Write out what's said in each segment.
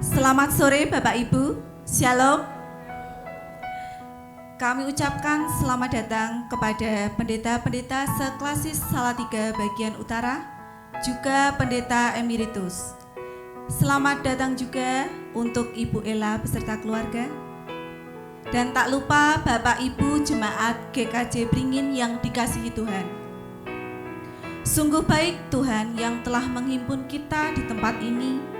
Selamat sore Bapak Ibu, Shalom. Kami ucapkan selamat datang kepada pendeta-pendeta seklasis Salatiga bagian utara, juga pendeta emeritus. Selamat datang juga untuk Ibu Ella beserta keluarga. Dan tak lupa Bapak Ibu Jemaat GKJ Beringin yang dikasihi Tuhan. Sungguh baik Tuhan yang telah menghimpun kita di tempat ini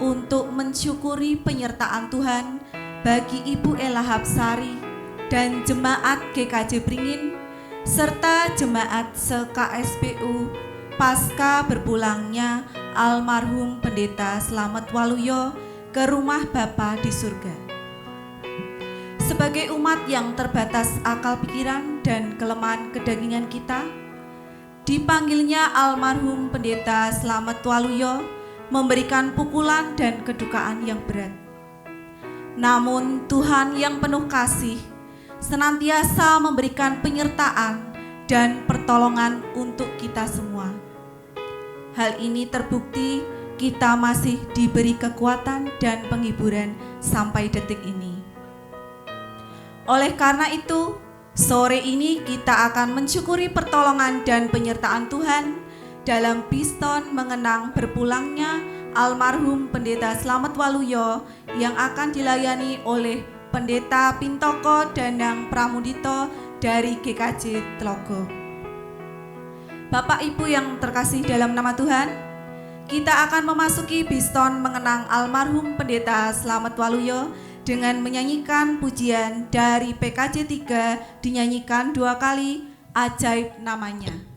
untuk mensyukuri penyertaan Tuhan bagi Ibu Ella Hapsari dan Jemaat GKJ Beringin serta Jemaat se-KSPU pasca berpulangnya almarhum Pendeta Slamet Waluyo ke rumah Bapa di surga. Sebagai umat yang terbatas akal pikiran dan kelemahan kedagingan kita, dipanggilnya almarhum Pendeta Slamet Waluyo memberikan pukulan dan kedukaan yang berat. Namun Tuhan yang penuh kasih senantiasa memberikan penyertaan dan pertolongan untuk kita semua. Hal ini terbukti kita masih diberi kekuatan dan penghiburan sampai detik ini. Oleh karena itu, sore ini kita akan mensyukuri pertolongan dan penyertaan Tuhan dalam piston mengenang berpulangnya almarhum Pendeta Slamet Waluyo yang akan dilayani oleh Pendeta Pintoko Danang Pramudito dari GKJ Tlogo. Bapak Ibu yang terkasih dalam nama Tuhan, kita akan memasuki piston mengenang almarhum Pendeta Slamet Waluyo dengan menyanyikan pujian dari PKJ 3 dinyanyikan 2 kali, Ajaib Namanya.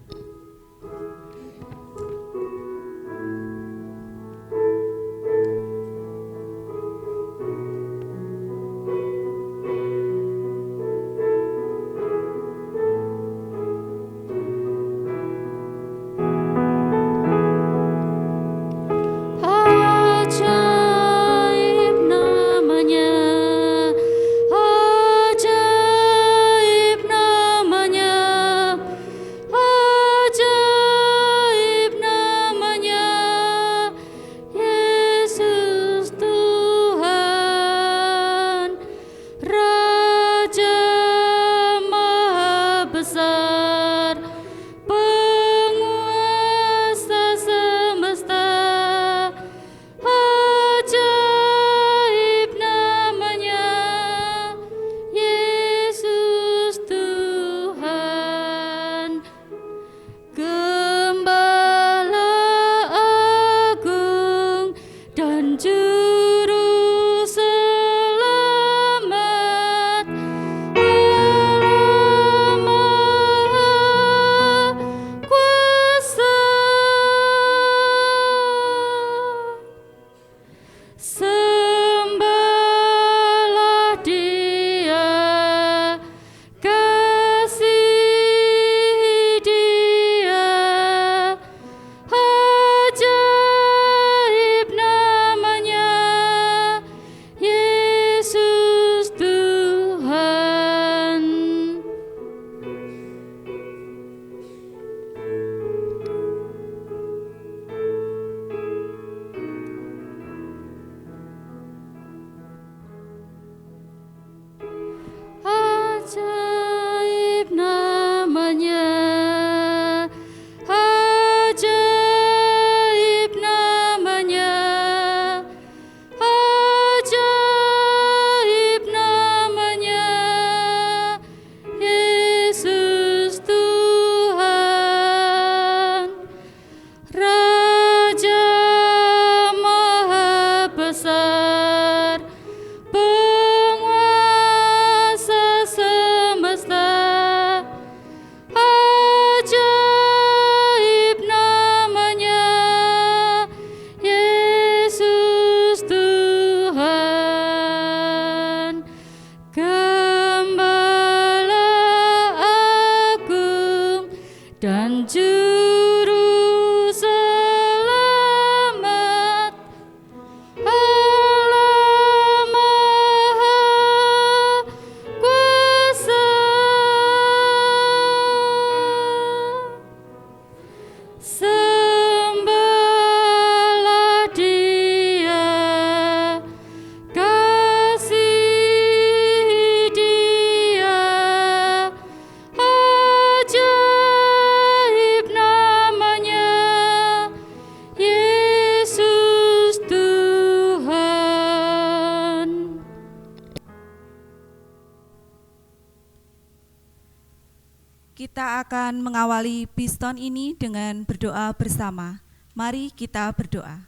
Kita akan mengawali piston ini dengan berdoa bersama. Mari kita berdoa.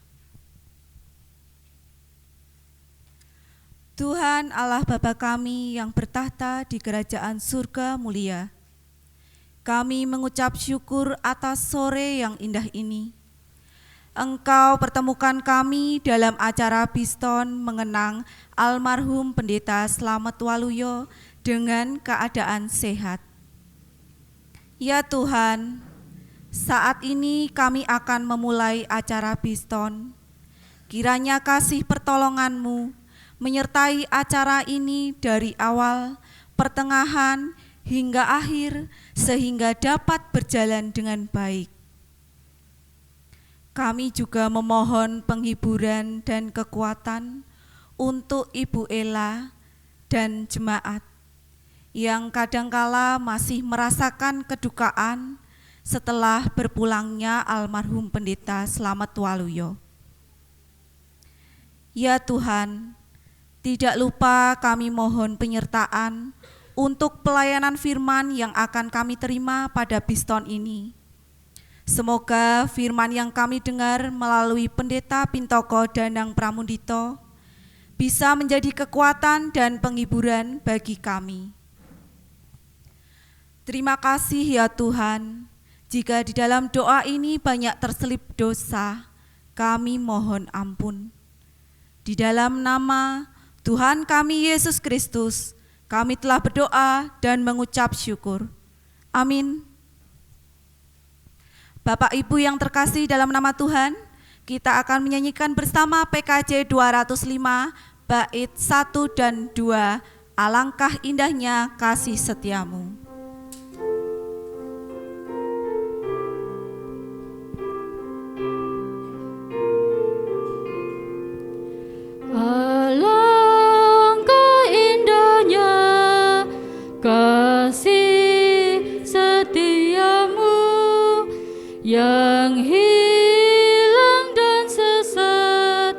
Tuhan Allah Bapa kami yang bertahta di kerajaan surga mulia, kami mengucap syukur atas sore yang indah ini. Engkau pertemukan kami dalam acara piston mengenang almarhum Pendeta Slamet Waluyo dengan keadaan sehat. Ya Tuhan, saat ini kami akan memulai acara piston. Kiranya kasih pertolongan-Mu menyertai acara ini dari awal, pertengahan, hingga akhir, sehingga dapat berjalan dengan baik. Kami juga memohon penghiburan dan kekuatan untuk Ibu Ella dan jemaat yang kadangkala masih merasakan kedukaan setelah berpulangnya almarhum Pendeta Slamet Waluyo. Ya Tuhan, tidak lupa kami mohon penyertaan untuk pelayanan firman yang akan kami terima pada piston ini. Semoga firman yang kami dengar melalui Pendeta Pintoko Danang Pramundito bisa menjadi kekuatan dan penghiburan bagi kami. Terima kasih ya Tuhan, jika di dalam doa ini banyak terselip dosa, kami mohon ampun. Di dalam nama Tuhan kami Yesus Kristus, kami telah berdoa dan mengucap syukur. Amin. Bapak Ibu yang terkasih dalam nama Tuhan, kita akan menyanyikan bersama PKJ 205, bait 1 dan 2, Alangkah Indahnya Kasih Setiamu. Alangkah indahnya kasih setiamu yang hilang dan sesat,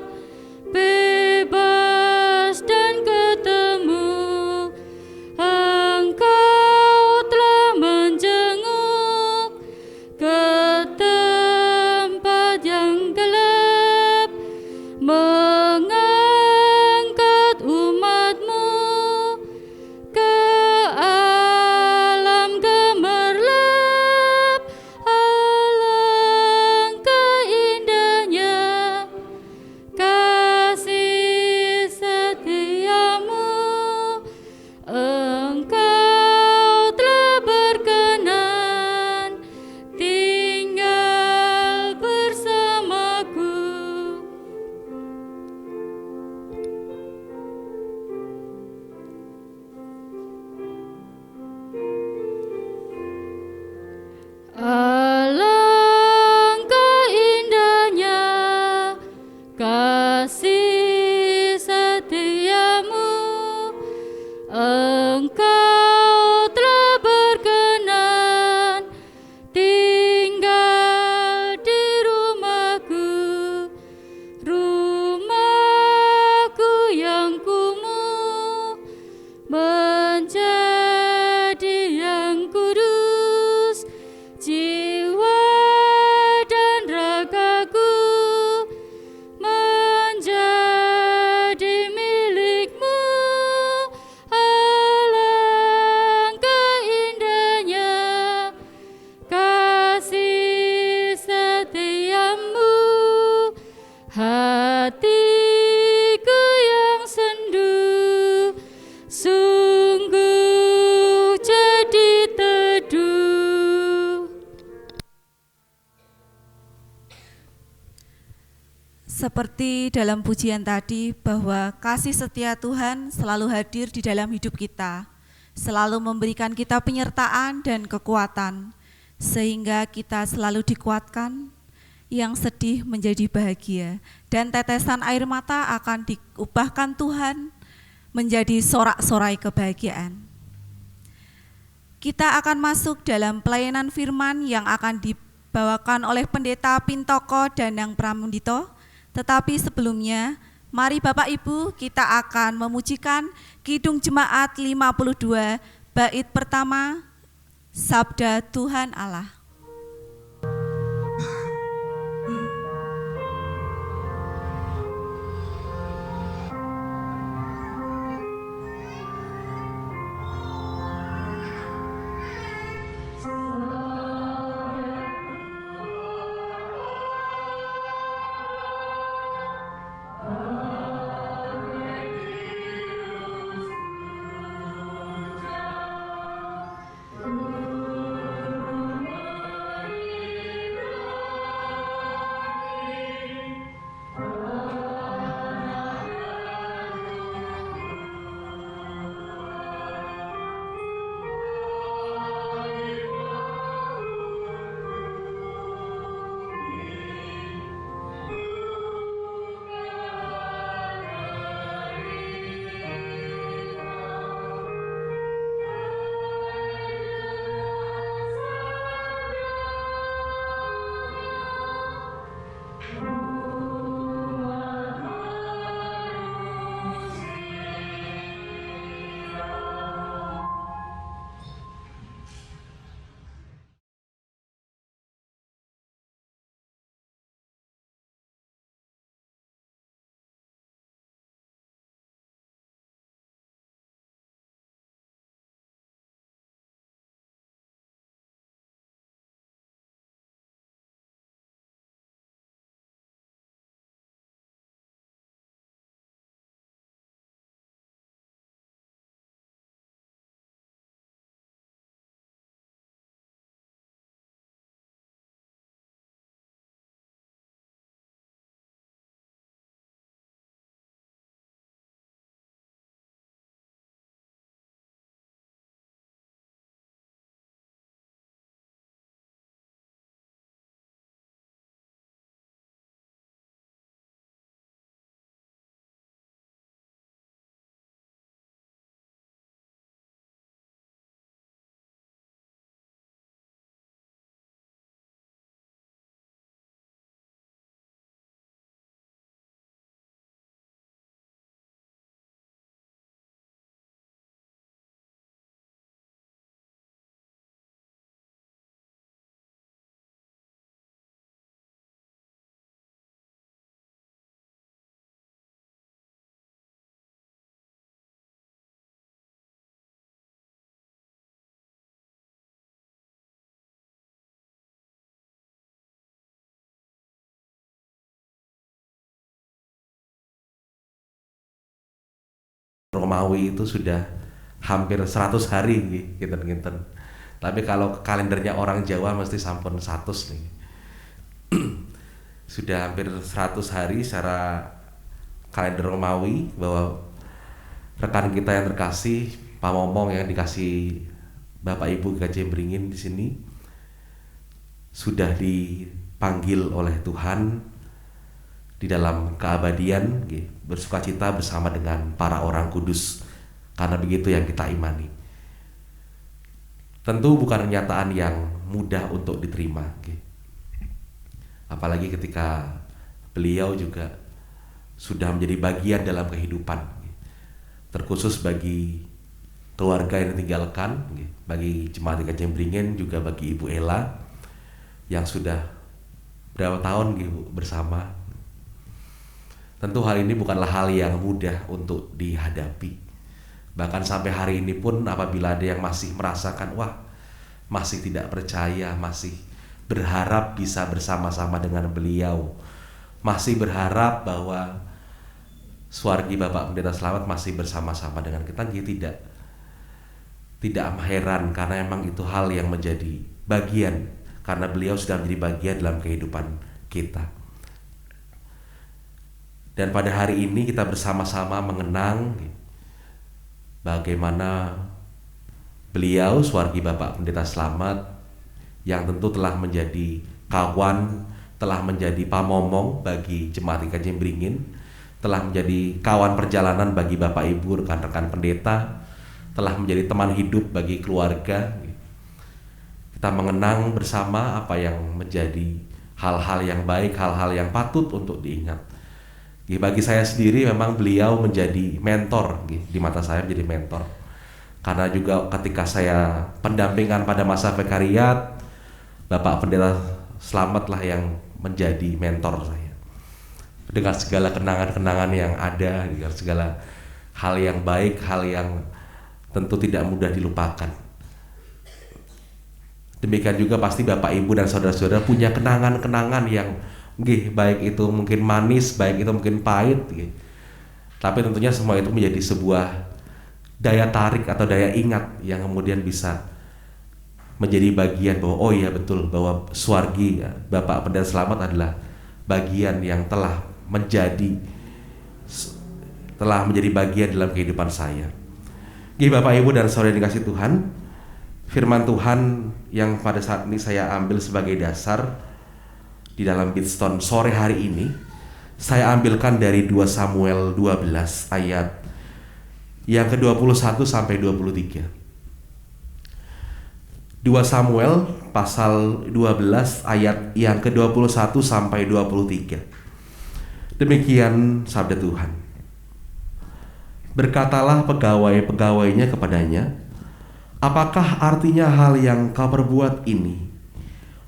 bebas dan ketemu. Engkau telah menjenguk ke tempat yang gelap, mengangkat umatmu ke alam gemerlap. Alangkah indahnya kasih setiamu, Engkau telah berkenan tinggal bersamaku. Alangkah indahnya kasih setiamu, Engkau telah berkenan tinggal di rumahku, rumahku yang kumuh menjadi yang kudus. Jiwa dan ragaku menjadi milik-Mu. Alangkah indahnya kasih setiamu, hatiku yang sendu sungguh jadi teduh. Seperti dalam pujian tadi, bahwa kasih setia Tuhan selalu hadir di dalam hidup kita, selalu memberikan kita penyertaan dan kekuatan, sehingga kita selalu dikuatkan, yang sedih menjadi bahagia, dan tetesan air mata akan diubahkan Tuhan menjadi sorak-sorai kebahagiaan. Kita akan masuk dalam pelayanan firman yang akan dibawakan oleh Pendeta Pintoko Danang Pramundito. Tetapi sebelumnya, mari Bapak Ibu kita akan memujikan Kidung Jemaat 52, bait pertama Sabda Tuhan Allah. Romawi itu sudah hampir 100 hari gitu. Tapi kalau kalendernya orang Jawa mesti sampun 100 nih. Sudah hampir 100 hari secara kalender Romawi bahwa rekan kita yang terkasih, Pak Momong yang dikasih Bapak Ibu Kajembringin di sini sudah dipanggil oleh Tuhan di dalam keabadian, bersukacita bersama dengan para orang kudus, karena begitu yang kita imani. Tentu bukan kenyataan yang mudah untuk diterima, apalagi ketika beliau juga sudah menjadi bagian dalam kehidupan, terkhusus bagi keluarga yang ditinggalkan, bagi Jemaat Kajembringin, juga bagi Ibu Ella yang sudah berapa tahun bersama. Tentu hal ini bukanlah hal yang mudah untuk dihadapi. Bahkan sampai hari ini pun apabila ada yang masih merasakan, wah masih tidak percaya, masih berharap bisa bersama-sama dengan beliau, masih berharap bahwa Swargi Bapak Pendeta Slamet masih bersama-sama dengan kita, tidak heran, karena memang itu hal yang menjadi bagian, karena beliau sudah menjadi bagian dalam kehidupan kita. Dan pada hari ini kita bersama-sama mengenang bagaimana beliau, Swargi Bapak Pendeta Slamet, yang tentu telah menjadi kawan, telah menjadi pamomong bagi Jemaat Kajembringin, telah menjadi kawan perjalanan bagi Bapak Ibu, rekan-rekan pendeta, telah menjadi teman hidup bagi keluarga. Kita mengenang bersama apa yang menjadi hal-hal yang baik, hal-hal yang patut untuk diingat. Bagi saya sendiri memang beliau menjadi mentor, di mata saya menjadi mentor. Karena juga ketika saya pendampingan pada masa vikariat, Bapak Pendeta Slamet lah yang menjadi mentor saya. Dengan segala kenangan-kenangan yang ada, dengan segala hal yang baik, hal yang tentu tidak mudah dilupakan. Demikian juga pasti Bapak Ibu dan saudara-saudara punya kenangan-kenangan yang baik itu mungkin manis, baik itu mungkin pahit. Tapi tentunya semua itu menjadi sebuah daya tarik atau daya ingat yang kemudian bisa menjadi bagian bahwa oh iya betul bahwa Suwargi, Bapak Pendeta Slamet adalah bagian yang telah menjadi bagian dalam kehidupan saya. Bapak Ibu dan saudara yang dikasihi Tuhan, firman Tuhan yang pada saat ini saya ambil sebagai dasar di dalam Bidstone sore hari ini, saya ambilkan dari 2 Samuel 12 ayat yang ke-21 sampai 23. 2 Samuel pasal 12 ayat yang ke-21 sampai 23. Demikian sabda Tuhan. Berkatalah pegawai-pegawainya kepadanya, apakah artinya hal yang kau perbuat ini?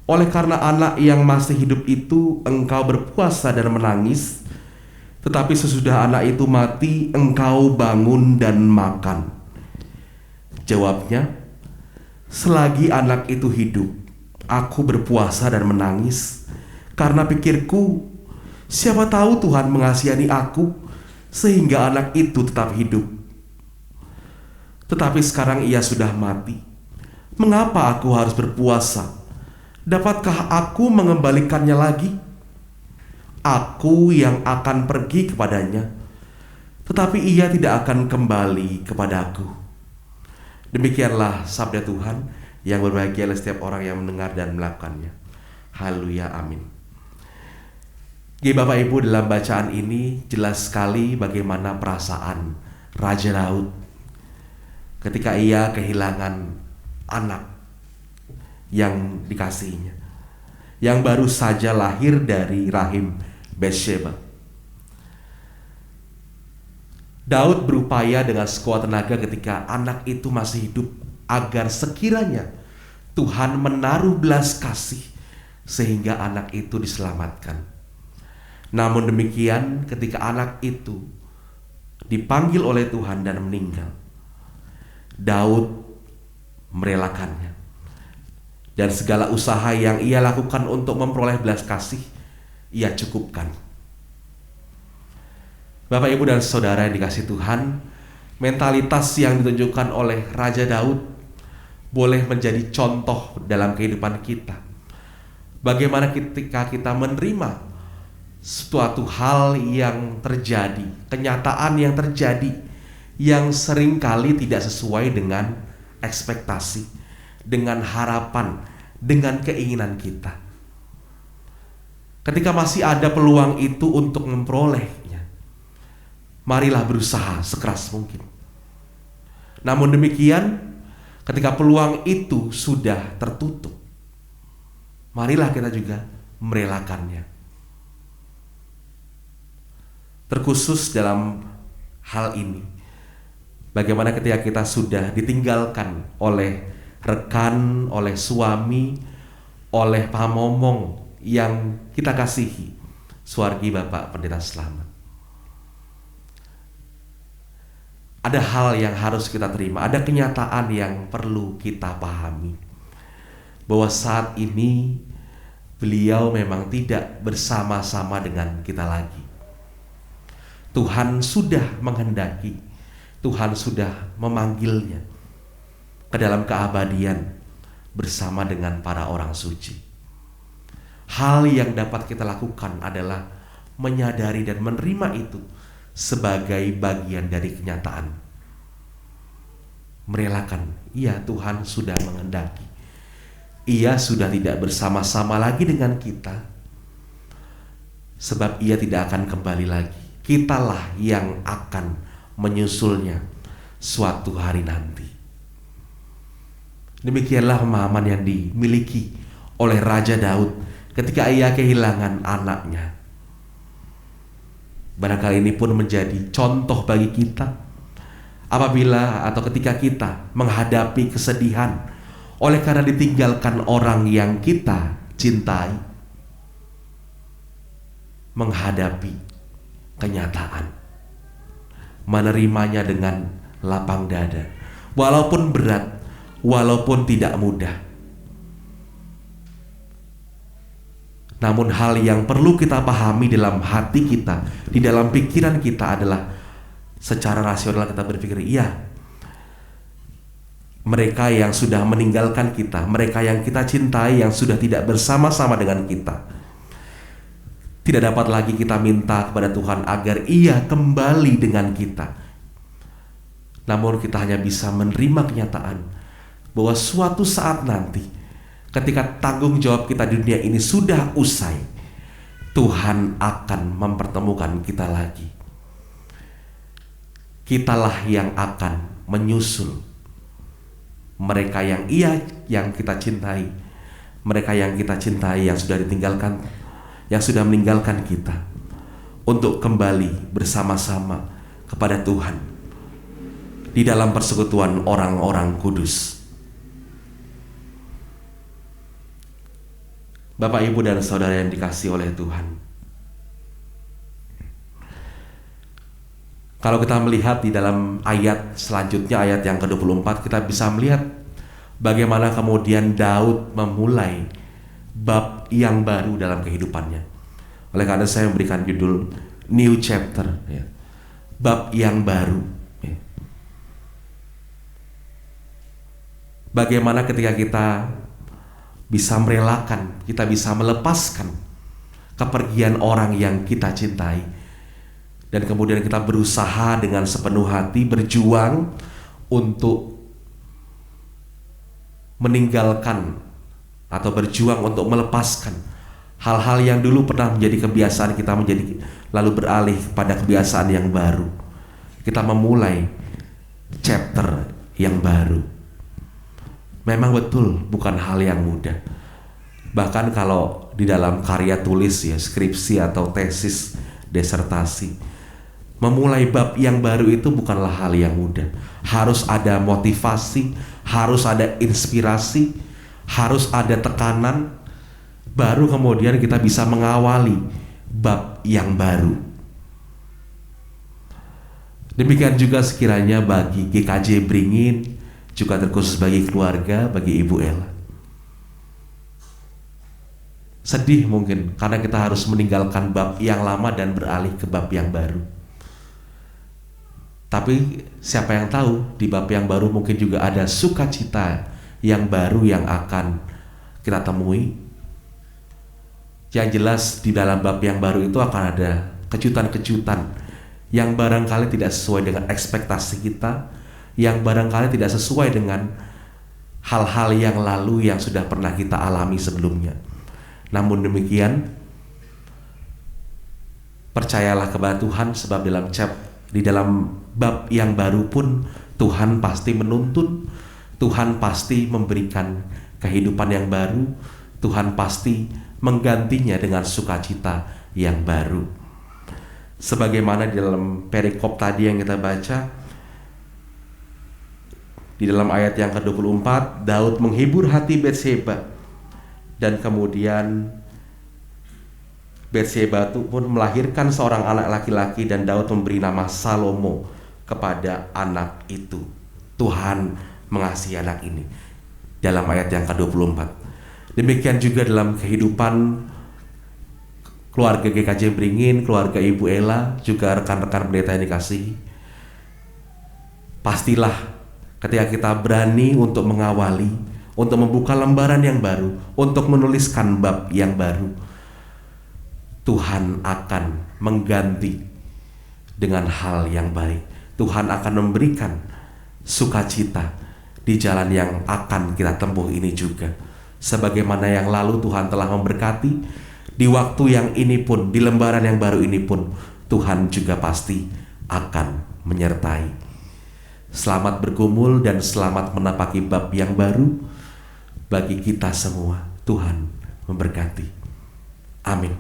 Oleh karena anak yang masih hidup itu engkau berpuasa dan menangis, tetapi sesudah anak itu mati engkau bangun dan makan. Jawabnya, selagi anak itu hidup, aku berpuasa dan menangis, karena pikirku, siapa tahu Tuhan mengasihani aku sehingga anak itu tetap hidup. Tetapi sekarang ia sudah mati. Mengapa aku harus berpuasa? Dapatkah aku mengembalikannya lagi? Aku yang akan pergi kepadanya, tetapi ia tidak akan kembali kepadaku. Demikianlah sabda Tuhan, yang berbahagialah setiap orang yang mendengar dan melakukannya. Haleluya, amin. Bapak Ibu, dalam bacaan ini jelas sekali bagaimana perasaan Raja Daud ketika ia kehilangan anak yang dikasihinya, yang baru saja lahir dari rahim Betsheba. Daud berupaya dengan sekuat tenaga ketika anak itu masih hidup agar sekiranya Tuhan menaruh belas kasih sehingga anak itu diselamatkan. Namun demikian, ketika anak itu dipanggil oleh Tuhan dan meninggal, Daud merelakannya. Dan segala usaha yang ia lakukan untuk memperoleh belas kasih, ia cukupkan. Bapak, Ibu, dan saudara yang dikasihi Tuhan, mentalitas yang ditunjukkan oleh Raja Daud boleh menjadi contoh dalam kehidupan kita. Bagaimana ketika kita menerima suatu hal yang terjadi, kenyataan yang terjadi, yang seringkali tidak sesuai dengan ekspektasi, dengan harapan, dengan keinginan kita. Ketika masih ada peluang itu untuk memperolehnya, marilah berusaha sekeras mungkin. Namun demikian, ketika peluang itu sudah tertutup, marilah kita juga merelakannya. Terkhusus dalam hal ini, bagaimana ketika kita sudah ditinggalkan oleh rekan, oleh suami, oleh pamomong yang kita kasihi, Suwargi Bapak Pendeta Slamet. Ada hal yang harus kita terima, ada kenyataan yang perlu kita pahami, bahwa saat ini beliau memang tidak bersama-sama dengan kita lagi. Tuhan sudah menghendaki, Tuhan sudah memanggilnya ke dalam keabadian bersama dengan para orang suci. Hal yang dapat kita lakukan adalah menyadari dan menerima itu sebagai bagian dari kenyataan. Merelakan, iya, Tuhan sudah menghendaki. Ia sudah tidak bersama-sama lagi dengan kita, sebab ia tidak akan kembali lagi. Kitalah yang akan menyusulnya suatu hari nanti. Demikianlah pemahaman yang dimiliki oleh Raja Daud ketika ia kehilangan anaknya. Barangkali ini pun menjadi contoh bagi kita apabila atau ketika kita menghadapi kesedihan oleh karena ditinggalkan orang yang kita cintai, menghadapi kenyataan, menerimanya dengan lapang dada, walaupun berat, walaupun tidak mudah. Namun hal yang perlu kita pahami dalam hati kita, di dalam pikiran kita adalah secara rasional kita berpikir, iya, mereka yang sudah meninggalkan kita, mereka yang kita cintai, yang sudah tidak bersama-sama dengan kita, tidak dapat lagi kita minta kepada Tuhan agar Ia kembali dengan kita. Namun kita hanya bisa menerima kenyataan bahwa suatu saat nanti, ketika tanggung jawab kita di dunia ini sudah usai, Tuhan akan mempertemukan kita lagi. Kitalah yang akan menyusul mereka yang kita cintai, mereka yang kita cintai yang sudah ditinggalkan, yang sudah meninggalkan kita, untuk kembali bersama-sama kepada Tuhan di dalam persekutuan orang-orang kudus. Bapak, Ibu, dan Saudara yang dikasihi oleh Tuhan, kalau kita melihat di dalam ayat selanjutnya, ayat yang ke-24, kita bisa melihat bagaimana kemudian Daud memulai bab yang baru dalam kehidupannya. Oleh karena saya memberikan judul New Chapter, ya. Bab yang baru, ya. Bagaimana ketika kita bisa merelakan, kita bisa melepaskan kepergian orang yang kita cintai, dan kemudian kita berusaha dengan sepenuh hati berjuang untuk meninggalkan atau berjuang untuk melepaskan hal-hal yang dulu pernah menjadi kebiasaan kita, lalu beralih pada kebiasaan yang baru. Kita memulai chapter yang baru. Memang betul bukan hal yang mudah. Bahkan kalau di dalam karya tulis, ya, skripsi atau tesis, disertasi, memulai bab yang baru itu bukanlah hal yang mudah. Harus ada motivasi, harus ada inspirasi, harus ada tekanan, baru kemudian kita bisa mengawali bab yang baru. Demikian juga sekiranya bagi GKJ Beringin, juga terkhusus bagi keluarga, bagi Ibu Ella. Sedih mungkin karena kita harus meninggalkan bab yang lama dan beralih ke bab yang baru. Tapi siapa yang tahu, di bab yang baru mungkin juga ada sukacita yang baru yang akan kita temui. Yang jelas di dalam bab yang baru itu akan ada kejutan-kejutan yang barangkali tidak sesuai dengan ekspektasi kita, yang barangkali tidak sesuai dengan hal-hal yang lalu yang sudah pernah kita alami sebelumnya. Namun demikian, percayalah kepada Tuhan, sebab di dalam bab yang baru pun Tuhan pasti menuntun, Tuhan pasti memberikan kehidupan yang baru, Tuhan pasti menggantinya dengan sukacita yang baru. Sebagaimana di dalam perikop tadi yang kita baca, di dalam ayat yang ke-24, Daud menghibur hati Batseba, dan kemudian Batseba pun melahirkan seorang anak laki-laki, dan Daud memberi nama Salomo kepada anak itu. Tuhan mengasihi anak ini, dalam ayat yang ke-24. Demikian juga dalam kehidupan keluarga GKJ Beringin, keluarga Ibu Ella, juga rekan-rekan pendeta yang dikasihi. Pastilah ketika kita berani untuk mengawali, untuk membuka lembaran yang baru, untuk menuliskan bab yang baru, Tuhan akan mengganti dengan hal yang baik. Tuhan akan memberikan sukacita di jalan yang akan kita tempuh ini juga. Sebagaimana yang lalu Tuhan telah memberkati, di waktu yang ini pun, di lembaran yang baru ini pun, Tuhan juga pasti akan menyertai. Selamat bergumul dan selamat menapaki bab yang baru bagi kita semua. Tuhan memberkati. Amin.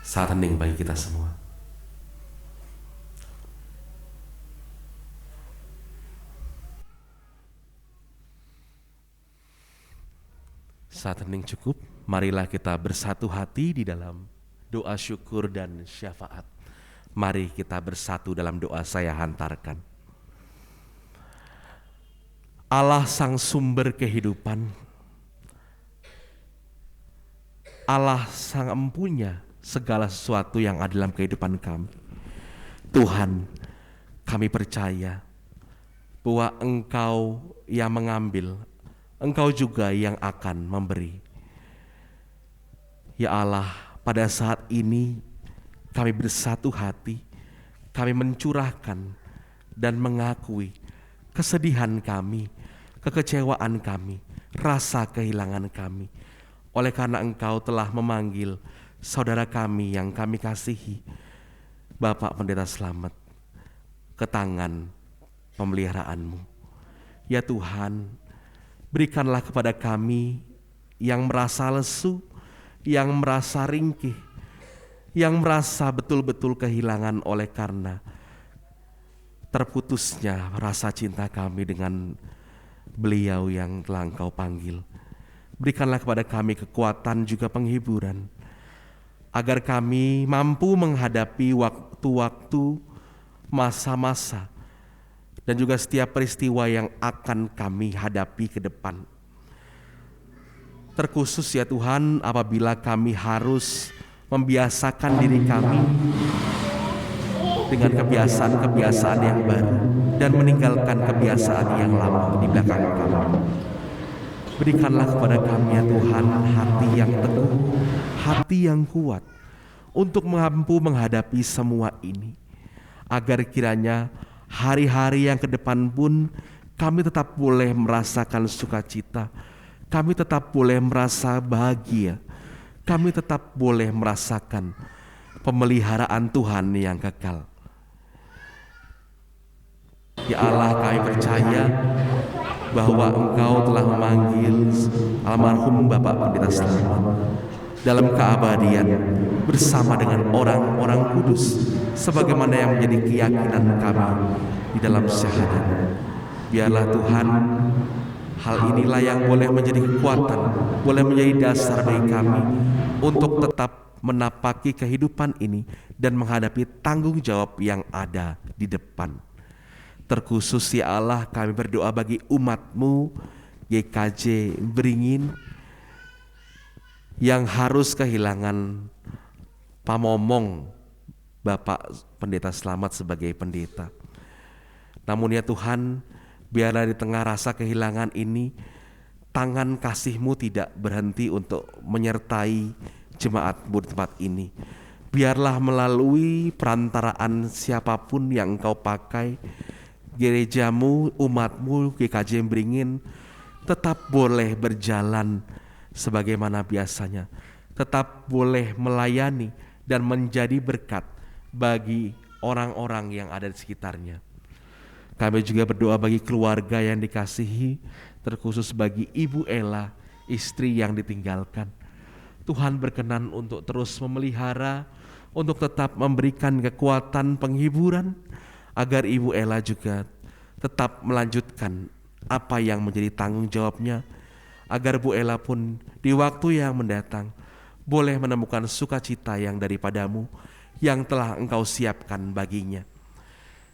Saat hening bagi kita semua. Saat hening cukup, marilah kita bersatu hati di dalam doa syukur dan syafaat. Mari kita bersatu dalam doa saya hantarkan. Allah sang sumber kehidupan, Allah sang empunya segala sesuatu yang ada dalam kehidupan kami. Tuhan, kami percaya bahwa Engkau yang mengambil, Engkau juga yang akan memberi. Ya Allah, pada saat ini kami bersatu hati, kami mencurahkan dan mengakui kesedihan kami, kekecewaan kami, rasa kehilangan kami. Oleh karena Engkau telah memanggil saudara kami yang kami kasihi, Bapak Pendeta Slamet, ke tangan pemeliharaan-Mu. Ya Tuhan, berikanlah kepada kami yang merasa lesu, yang merasa ringkih, yang merasa betul-betul kehilangan oleh karena terputusnya rasa cinta kami dengan beliau yang telah Engkau panggil. Berikanlah kepada kami kekuatan juga penghiburan, agar kami mampu menghadapi waktu-waktu, masa-masa, dan juga setiap peristiwa yang akan kami hadapi ke depan. Terkhusus ya Tuhan, apabila kami harus membiasakan diri kami dengan kebiasaan-kebiasaan yang baru dan meninggalkan kebiasaan yang lama di belakang kami. Berikanlah kepada kami ya Tuhan hati yang teguh, hati yang kuat untuk mampu menghadapi semua ini, agar kiranya hari-hari yang ke depan pun kami tetap boleh merasakan sukacita, kami tetap boleh merasa bahagia, kami tetap boleh merasakan pemeliharaan Tuhan yang kekal. Ya Allah, kami percaya bahwa Engkau telah memanggil almarhum Bapak Pendeta Slamet dalam keabadian bersama dengan orang-orang kudus, sebagaimana yang menjadi keyakinan kami di dalam syahadat. Biarlah Tuhan, hal inilah yang boleh menjadi kekuatan, boleh menjadi dasar bagi kami untuk tetap menapaki kehidupan ini dan menghadapi tanggung jawab yang ada di depan. Terkhusus ya Allah, kami berdoa bagi umat-Mu GKJ Beringin yang harus kehilangan pamomong Bapak Pendeta Slamet sebagai pendeta. Namun ya Tuhan, biarlah di tengah rasa kehilangan ini, tangan kasih-Mu tidak berhenti untuk menyertai jemaat-Mu di tempat ini. Biarlah melalui perantaraan siapapun yang Engkau pakai, gereja-Mu, umat-Mu, GKJ Beringin tetap boleh berjalan sebagaimana biasanya, tetap boleh melayani dan menjadi berkat bagi orang-orang yang ada di sekitarnya. Kami juga berdoa bagi keluarga yang dikasihi, terkhusus bagi Ibu Ella, istri yang ditinggalkan. Tuhan berkenan untuk terus memelihara, untuk tetap memberikan kekuatan penghiburan, agar Ibu Ella juga tetap melanjutkan apa yang menjadi tanggung jawabnya, agar Bu Ella pun di waktu yang mendatang boleh menemukan sukacita yang daripada-Mu yang telah Engkau siapkan baginya.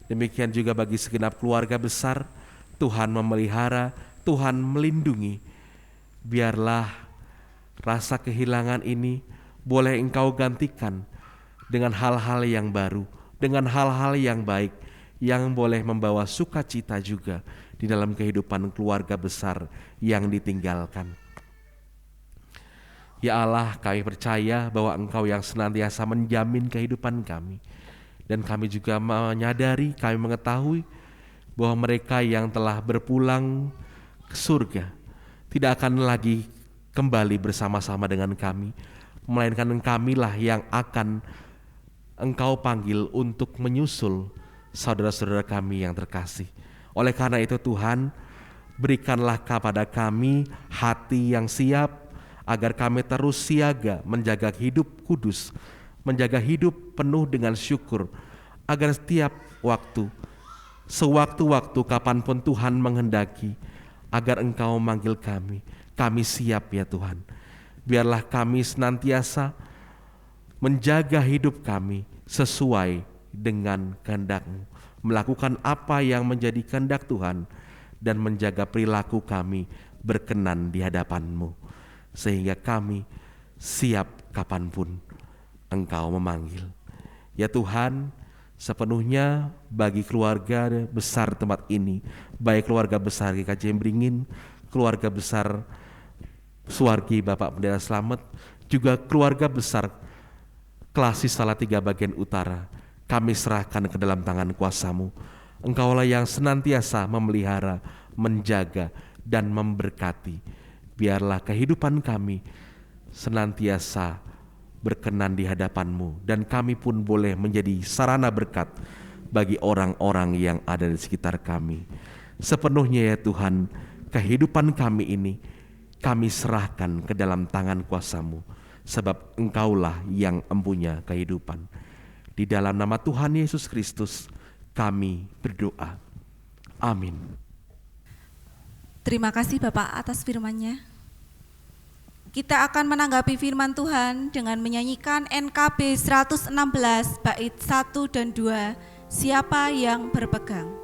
Demikian juga bagi segenap keluarga besar, Tuhan memelihara, Tuhan melindungi. Biarlah rasa kehilangan ini boleh Engkau gantikan dengan hal-hal yang baru, dengan hal-hal yang baik, yang boleh membawa sukacita juga di dalam kehidupan keluarga besar yang ditinggalkan. Ya Allah, kami percaya bahwa Engkau yang senantiasa menjamin kehidupan kami. Dan kami juga menyadari, kami mengetahui bahwa mereka yang telah berpulang ke surga tidak akan lagi kembali bersama-sama dengan kami, melainkan kamilah yang akan Engkau panggil untuk menyusul saudara-saudara kami yang terkasih. Oleh karena itu Tuhan, berikanlah kepada kami hati yang siap, agar kami terus siaga menjaga hidup kudus, menjaga hidup penuh dengan syukur, agar setiap waktu, sewaktu-waktu kapanpun Tuhan menghendaki, agar Engkau memanggil kami. Kami siap ya Tuhan. Biarlah kami senantiasa menjaga hidup kami sesuai dengan kehendak-Mu, melakukan apa yang menjadi kehendak Tuhan, dan menjaga perilaku kami berkenan di hadapan-Mu, sehingga kami siap kapanpun Engkau memanggil. Ya Tuhan, sepenuhnya bagi keluarga besar tempat ini, baik keluarga besar GKJ Beringin, keluarga besar Suwargi Bapak Pendeta Slamet, juga keluarga besar Klasis Salatiga bagian utara, kami serahkan ke dalam tangan kuasa-Mu. Engkaulah yang senantiasa memelihara, menjaga, dan memberkati. Biarlah kehidupan kami senantiasa berkenan di hadapan-Mu, dan kami pun boleh menjadi sarana berkat bagi orang-orang yang ada di sekitar kami. Sepenuhnya ya Tuhan, kehidupan kami ini kami serahkan ke dalam tangan kuasa-Mu, sebab Engkaulah yang empunya kehidupan. Di dalam nama Tuhan Yesus Kristus kami berdoa. Amin. Terima kasih Bapak atas firman-Nya. Kita akan menanggapi firman Tuhan dengan menyanyikan NKB 116 bait 1 dan 2, Siapa yang berpegang.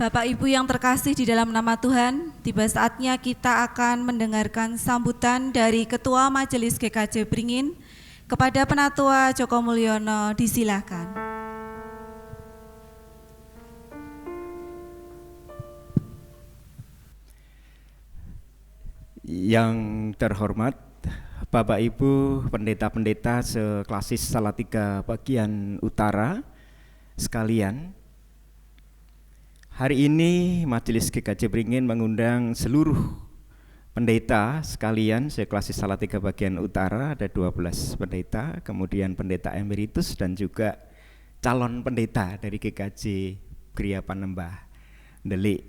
Bapak Ibu yang terkasih di dalam nama Tuhan, tiba saatnya kita akan mendengarkan sambutan dari Ketua Majelis GKJ Beringin kepada Penatua Joko Mulyono. Disilakan. Yang terhormat Bapak Ibu pendeta-pendeta seklasis Salatiga bagian utara sekalian, hari ini Majelis GKJ Beringin mengundang seluruh pendeta sekalian seklasis Salatiga bagian utara, ada 12 pendeta, kemudian pendeta emeritus dan juga calon pendeta dari GKJ Gria Panembah Delik.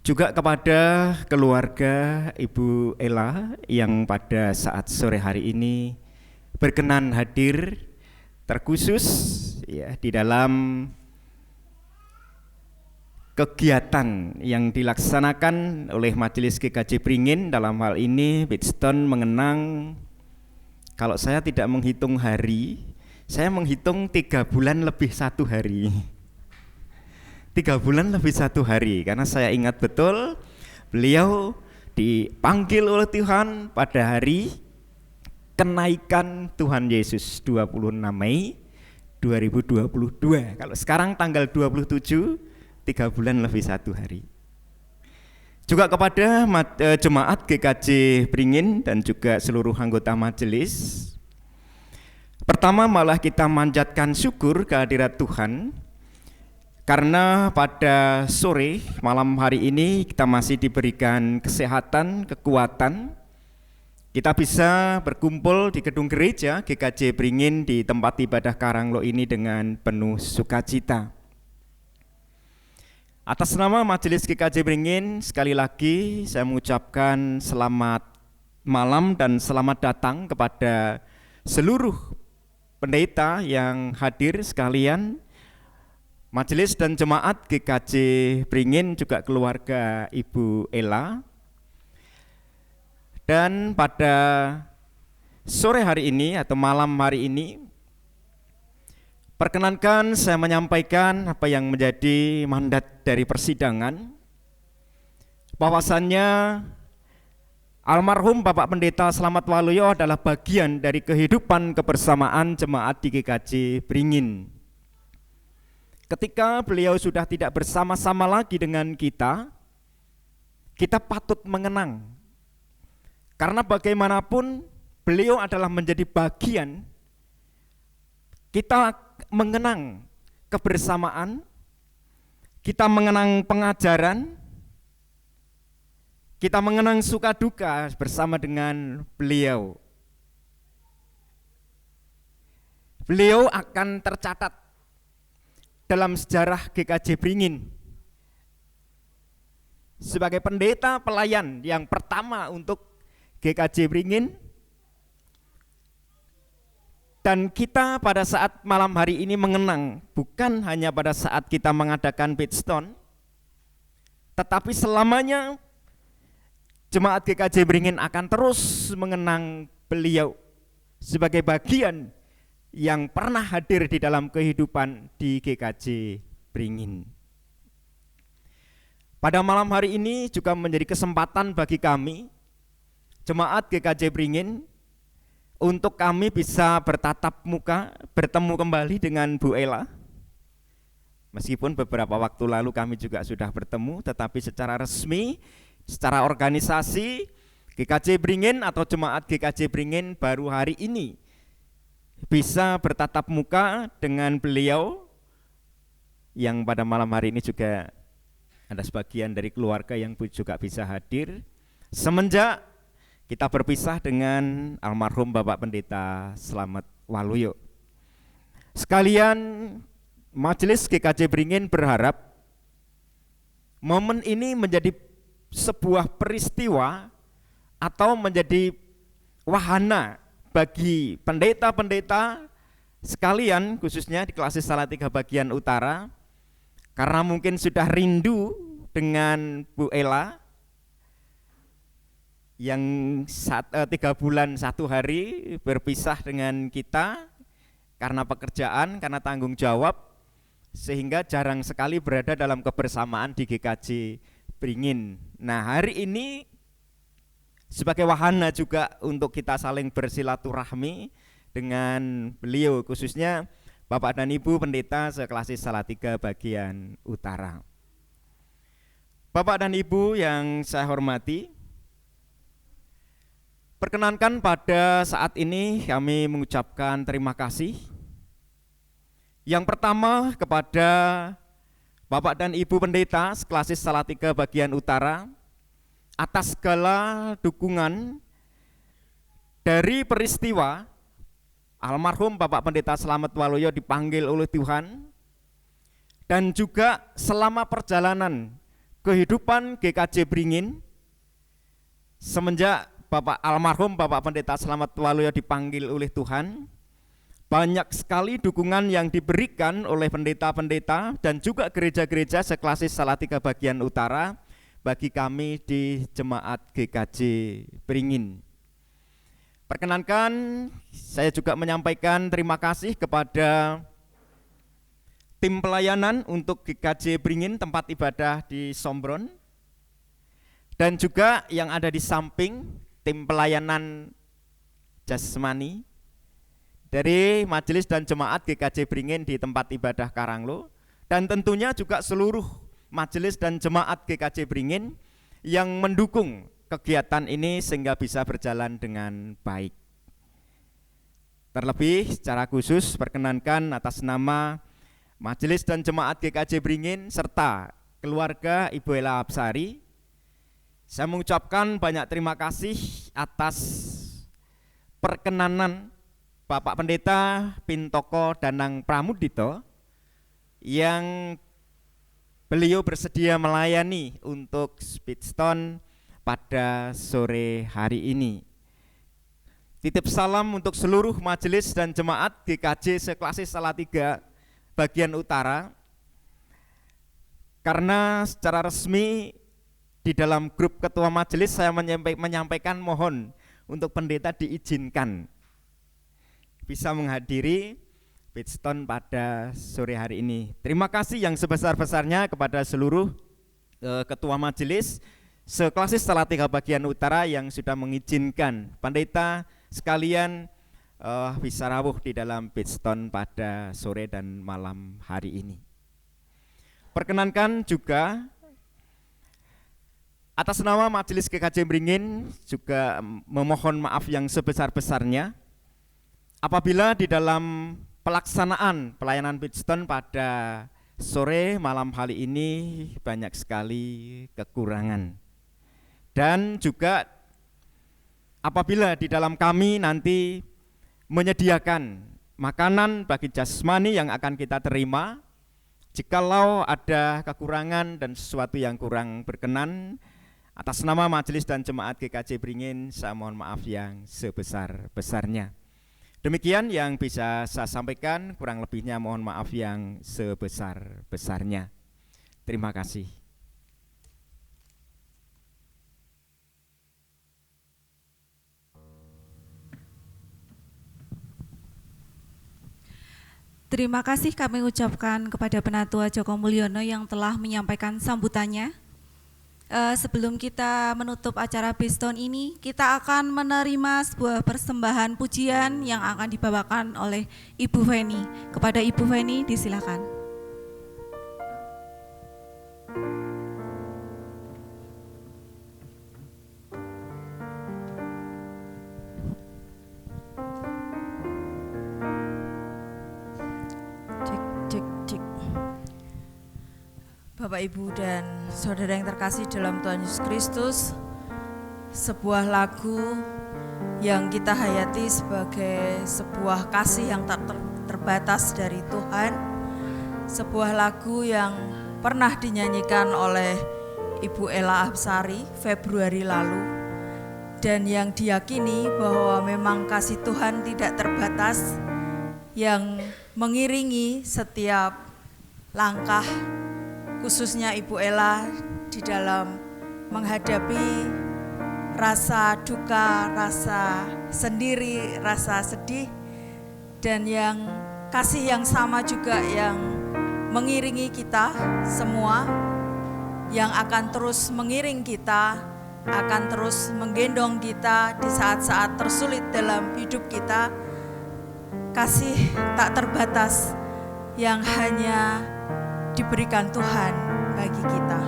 Juga kepada keluarga Ibu Ella yang pada saat sore hari ini berkenan hadir terkhusus ya di dalam kegiatan yang dilaksanakan oleh Majelis GKJ Beringin, dalam hal ini Bidstone mengenang, kalau saya tidak menghitung hari, saya menghitung 3 bulan lebih 1 hari. 3 bulan lebih 1 hari, karena saya ingat betul beliau dipanggil oleh Tuhan pada hari kenaikan Tuhan Yesus 26 Mei 2022. Kalau sekarang tanggal 27, 3 bulan lebih 1 hari. Juga kepada jemaat GKJ Beringin dan juga seluruh anggota majelis. Pertama malah kita manjatkan syukur kehadirat Tuhan karena pada sore malam hari ini kita masih diberikan kesehatan, kekuatan. Kita bisa berkumpul di gedung gereja GKJ Beringin di tempat ibadah Karanglo ini dengan penuh sukacita. Atas nama Majelis GKJ Beringin, sekali lagi saya mengucapkan selamat malam dan selamat datang kepada seluruh pendeta yang hadir sekalian, majelis dan jemaat GKJ Beringin, juga keluarga Ibu Ella. Dan pada sore hari ini atau malam hari ini, perkenankan saya menyampaikan apa yang menjadi mandat dari persidangan, bahwasannya almarhum Bapak Pendeta Slamet Waluyo adalah bagian dari kehidupan kebersamaan jemaat di GKJ Beringin. Ketika beliau sudah tidak bersama-sama lagi dengan kita patut mengenang. Karena bagaimanapun beliau adalah menjadi bagian. Kita mengenang kebersamaan, kita mengenang pengajaran, kita mengenang suka duka bersama dengan beliau. Beliau akan tercatat dalam sejarah GKJ Beringin sebagai pendeta pelayan yang pertama untuk GKJ Beringin. Dan kita pada saat malam hari ini mengenang bukan hanya pada saat kita mengadakan Beatstone, tetapi selamanya jemaat GKJ Beringin akan terus mengenang beliau sebagai bagian yang pernah hadir di dalam kehidupan di GKJ Beringin. Pada malam hari ini juga menjadi kesempatan bagi kami, jemaat GKJ Beringin, untuk kami bisa bertatap muka, bertemu kembali dengan Bu Ella. Meskipun beberapa waktu lalu kami juga sudah bertemu, tetapi secara resmi, secara organisasi, GKJ Beringin atau jemaat GKJ Beringin baru hari ini bisa bertatap muka dengan beliau, yang pada malam hari ini juga ada sebagian dari keluarga yang juga bisa hadir semenjak kita berpisah dengan almarhum Bapak Pendeta Slamet Waluyo. Sekalian, Majelis GKJ Beringin berharap momen ini menjadi sebuah peristiwa atau menjadi wahana bagi pendeta-pendeta sekalian, khususnya di Klasis Salatiga bagian utara, karena mungkin sudah rindu dengan Bu Ella yang 3 bulan 1 hari berpisah dengan kita karena pekerjaan, karena tanggung jawab, sehingga jarang sekali berada dalam kebersamaan di GKJ Beringin. Nah, hari ini sebagai wahana juga untuk kita saling bersilaturahmi dengan beliau, khususnya Bapak dan Ibu Pendeta seKlasis Salatiga bagian utara. Bapak dan Ibu yang saya hormati, perkenankan pada saat ini kami mengucapkan terima kasih. Yang pertama kepada Bapak dan Ibu Pendeta seKlasis Salatiga bagian utara atas segala dukungan dari peristiwa almarhum Bapak Pendeta Slamet Waluyo dipanggil oleh Tuhan, dan juga selama perjalanan kehidupan GKJ Beringin semenjak almarhum Bapak Pendeta Slamet Waluyo dipanggil oleh Tuhan. Banyak sekali dukungan yang diberikan oleh pendeta-pendeta dan juga gereja-gereja seKlasis Salatiga bagian utara bagi kami di jemaat GKJ Beringin. Perkenankan saya juga menyampaikan terima kasih kepada tim pelayanan untuk GKJ Beringin tempat ibadah di Sombron, dan juga yang ada di samping tim pelayanan jasmani dari Majelis dan Jemaat GKJ Bringin di tempat ibadah Karanglo, dan tentunya juga seluruh Majelis dan Jemaat GKJ Bringin yang mendukung kegiatan ini sehingga bisa berjalan dengan baik. Terlebih secara khusus perkenankan atas nama Majelis dan Jemaat GKJ Bringin serta keluarga Ibu Ella Absari, saya mengucapkan banyak terima kasih atas perkenanan Bapak Pendeta Pintoko Danang Pramudito yang beliau bersedia melayani untuk Speedstone pada sore hari ini. Titip salam untuk seluruh majelis dan jemaat GKJ Seklasis Salatiga bagian utara, karena secara resmi di dalam grup ketua majelis saya menyampaikan mohon untuk pendeta diizinkan bisa menghadiri Speedstone pada sore hari ini. Terima kasih yang sebesar-besarnya kepada seluruh ketua majelis Seklasis Salatiga bagian utara yang sudah mengizinkan pendeta sekalian bisa rawuh di dalam Speedstone pada sore dan malam hari ini. Perkenankan juga atas nama Majelis GKJ Bringin juga memohon maaf yang sebesar-besarnya apabila di dalam pelaksanaan pelayanan Speedstone pada sore malam hari ini banyak sekali kekurangan. Dan juga apabila di dalam kami nanti menyediakan makanan bagi jasmani yang akan kita terima, jikalau ada kekurangan dan sesuatu yang kurang berkenan, atas nama Majelis dan Jemaat GKJ Bringin saya mohon maaf yang sebesar-besarnya. Demikian yang bisa saya sampaikan, kurang lebihnya mohon maaf yang sebesar-besarnya. Terima kasih. Terima kasih kami ucapkan kepada Penatua Joko Mulyono yang telah menyampaikan sambutannya. Sebelum kita menutup acara Speedstone ini, kita akan menerima sebuah persembahan pujian yang akan dibawakan oleh Ibu Feni. Kepada Ibu Feni disilakan. Bapak, Ibu, dan saudara yang terkasih dalam Tuhan Yesus Kristus, sebuah lagu yang kita hayati sebagai sebuah kasih yang tak terbatas dari Tuhan, sebuah lagu yang pernah dinyanyikan oleh Ibu Ella Absari Februari lalu, dan yang diyakini bahwa memang kasih Tuhan tidak terbatas yang mengiringi setiap langkah khususnya Ibu Ella di dalam menghadapi rasa duka, rasa sendiri, rasa sedih, dan yang kasih yang sama juga yang mengiringi kita semua, yang akan terus mengiring kita, akan terus menggendong kita di saat-saat tersulit dalam hidup kita. Kasih tak terbatas yang hanya diberikan Tuhan bagi kita.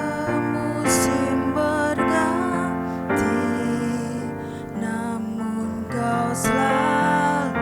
Semusim berganti, namun Kau selalu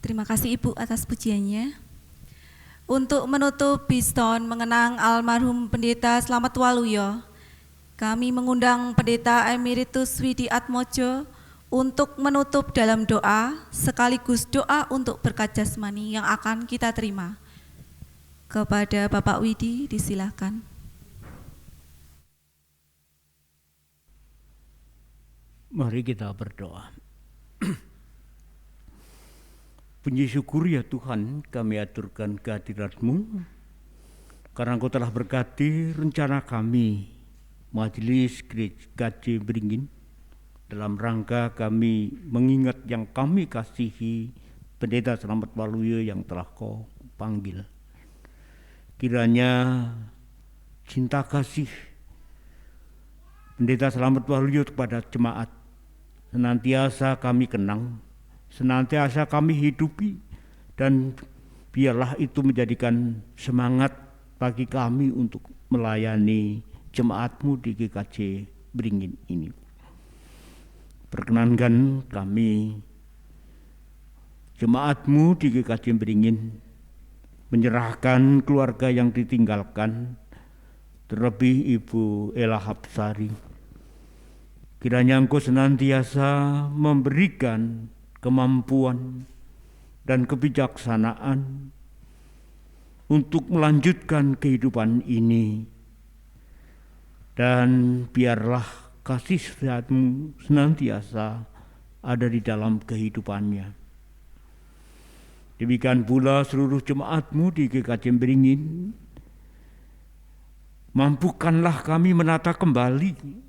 Terima kasih Ibu atas pujiannya. Untuk menutup Biston mengenang almarhum Pendeta Slamet Waluyo, kami mengundang Pendeta Emeritus Widi Atmojo untuk menutup dalam doa sekaligus doa untuk berkat jasmani yang akan kita terima. Kepada Bapak Widi disilahkan. Mari kita berdoa. Puji syukur ya Tuhan, kami aturkan kehadirat-Mu karena Engkau telah berkati rencana kami Majelis GKJ Beringin dalam rangka kami mengingat yang kami kasihi Pendeta Slamet Waluyo yang telah Kau panggil. Kiranya cinta kasih Pendeta Slamet Waluyo kepada jemaat senantiasa kami kenang, senantiasa kami hidupi, dan biarlah itu menjadikan semangat bagi kami untuk melayani jemaat-Mu di GKJ Beringin ini. Perkenankan kami jemaat-Mu di GKJ Beringin menyerahkan keluarga yang ditinggalkan, terlebih Ibu Ella Hapsari. Kiranya Engkau senantiasa memberikan kemampuan dan kebijaksanaan untuk melanjutkan kehidupan ini, dan biarlah kasih sehat-Mu senantiasa ada di dalam kehidupannya. Demikian pula seluruh jemaat-Mu di GKJ Beringin, mampukanlah kami menata kembali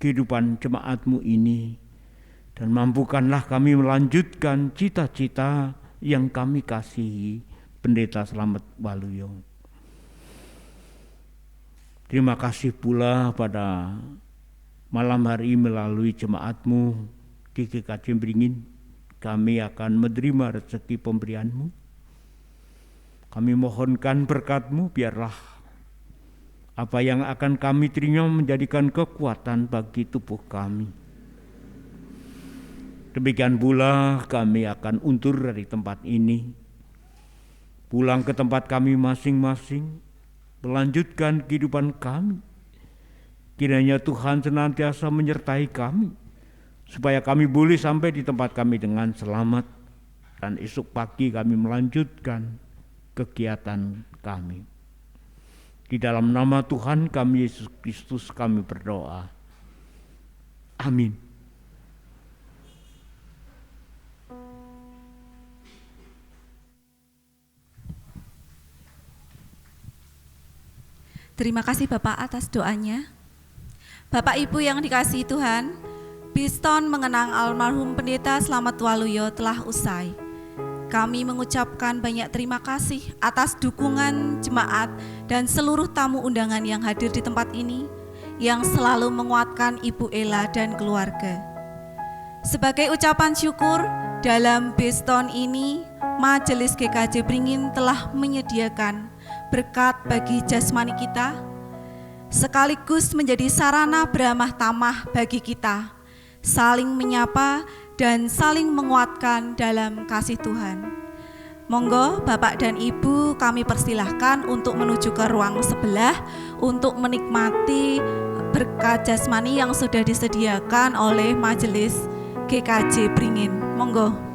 kehidupan jemaat-Mu ini, dan mampukanlah kami melanjutkan cita-cita yang kami kasihi Pendeta Slamet Waluyo. Terima kasih pula pada malam hari melalui jemaat-Mu di GKJ Beringin, kami akan menerima rezeki pemberian-Mu. Kami mohonkan berkat-Mu, biarlah apa yang akan kami terima menjadikan kekuatan bagi tubuh kami. Demikian pula kami akan undur dari tempat ini, pulang ke tempat kami masing-masing, melanjutkan kehidupan kami. Kiranya Tuhan senantiasa menyertai kami, supaya kami boleh sampai di tempat kami dengan selamat, dan esok pagi kami melanjutkan kegiatan kami. Di dalam nama Tuhan kami Yesus Kristus kami berdoa. Amin. Terima kasih Bapak atas doanya. Bapak Ibu yang dikasihi Tuhan, Biston mengenang almarhum Pendeta Slamet Waluyo telah usai. Kami mengucapkan banyak terima kasih atas dukungan jemaat dan seluruh tamu undangan yang hadir di tempat ini, yang selalu menguatkan Ibu Ella dan keluarga. Sebagai ucapan syukur, dalam Biston ini, Majelis GKJ Beringin telah menyediakan berkat bagi jasmani kita, sekaligus menjadi sarana beramah tamah bagi kita, saling menyapa dan saling menguatkan dalam kasih Tuhan. Monggo Bapak dan Ibu kami persilahkan untuk menuju ke ruang sebelah untuk menikmati berkat jasmani yang sudah disediakan oleh Majelis GKJ Beringin. Monggo.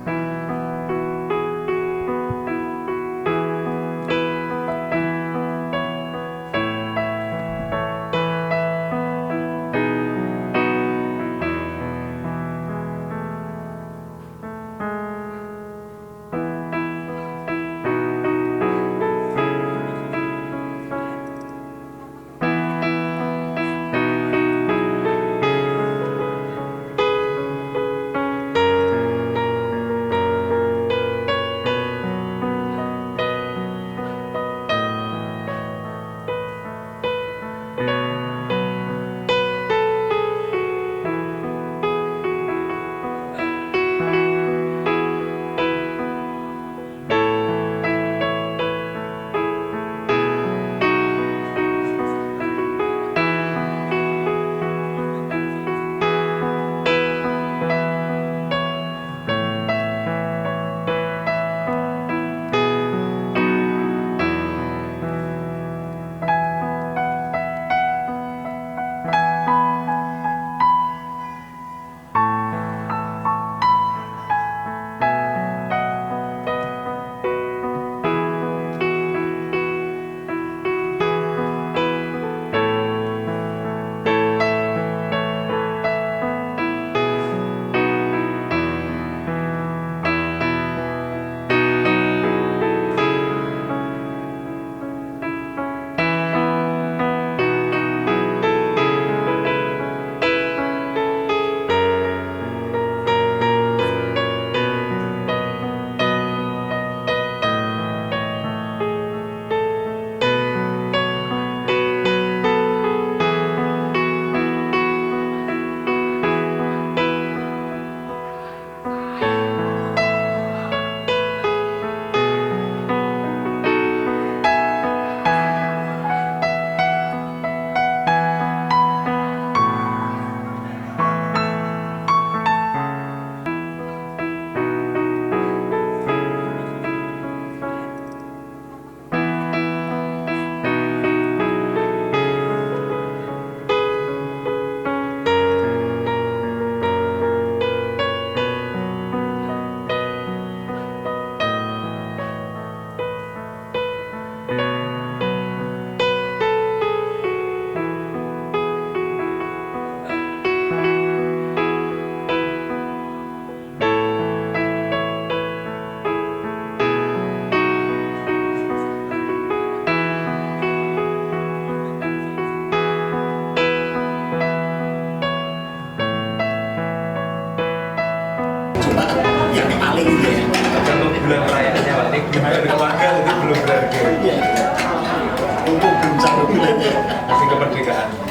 kemerdekaan.